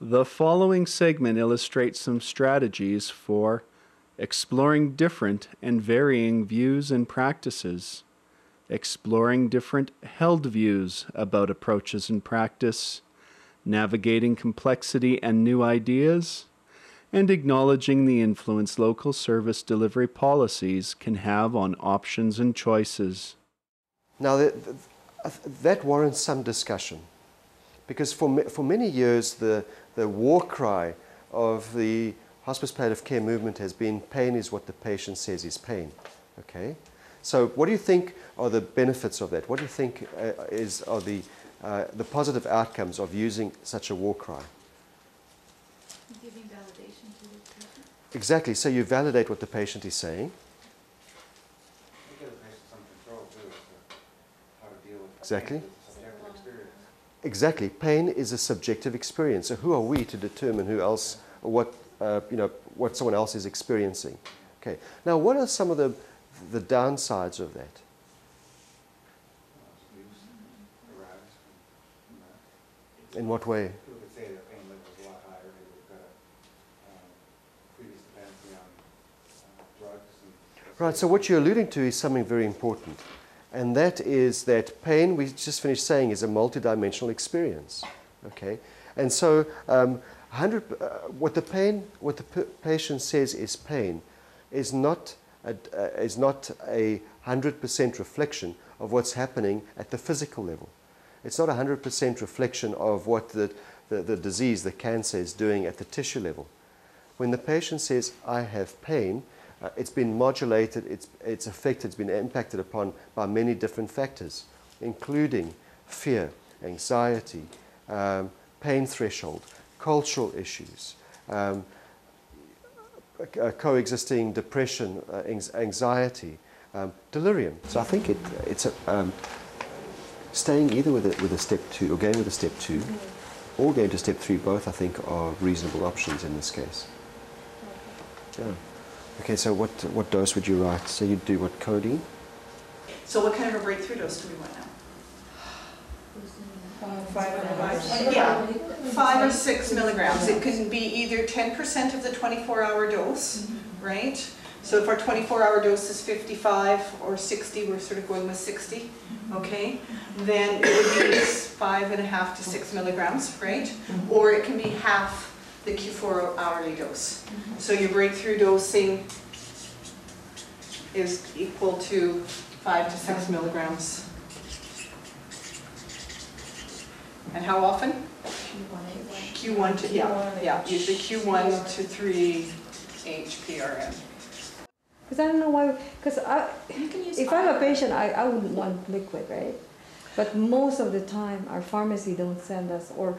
The following segment illustrates some strategies for exploring different and varying views and practices, exploring different held views about approaches and practice, navigating complexity and new ideas, and acknowledging the influence local service delivery policies can have on options and choices. Now, that warrants some discussion, because for many years the war cry of the hospice palliative care movement has been pain is what the patient says is pain. Okay, so what do you think are the benefits of that? What do you think are the positive outcomes of using such a war cry? Giving validation to the patient. Exactly. So you validate what the patient is saying. Give the patient some control too as to how to deal with Exactly. pain. It's a subjective experience. Exactly. Pain is a subjective experience. So who are we to determine who else, or what someone else is experiencing? Okay. Now, what are some of the downsides of that? Abuse, aroused, In what way? people could say their pain level was a lot higher. Maybe they've got a previous dependency on drugs. And Right. So what you're alluding to is something very important, and that is that pain, we just finished saying, is a multidimensional experience. Okay. And so what the patient says is pain is not a 100% reflection of what's happening at the physical level. It's not a 100% reflection of what the disease, the cancer, is doing at the tissue level. When the patient says, I have pain, it's been modulated, it's affected, it's been impacted upon by many different factors, including fear, anxiety, pain threshold, cultural issues, coexisting depression, anxiety, delirium. So I think it's staying either with a step 2 or going with a step 2 or going to step 3, both I think are reasonable options in this case. Yeah. Okay, so what dose would you write? So you'd do what, codeine? So what kind of a breakthrough dose do we want now? 5 Yeah, 5 or 6 milligrams. It can be either 10% of the 24-hour dose, right? So if our 24-hour dose is 55 or 60, we're sort of going with 60, okay? Then it would be 5.5 to 6 milligrams, right? Or it can be half the Q4 hourly dose. So your breakthrough dosing is equal to 5 to 6 milligrams. And how often? Q1 to, yeah, usually Q1 to 3 HPRN. Because I don't know why, because if I'm a iron. patient, I wouldn't want liquid, right? But most of the time, our pharmacy don't send us, or,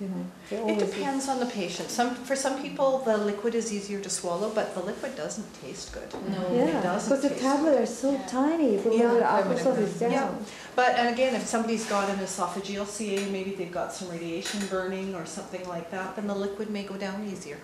you know, they It always... depends on the patient. For some people, the liquid is easier to swallow, but the liquid doesn't taste good. No, Yeah, it doesn't because the taste tablets good. are so tiny, but Yeah. the applesauce is down. Yeah. But, and again, if somebody's got an esophageal CA, maybe they've got some radiation burning or something like that, then the liquid may go down easier.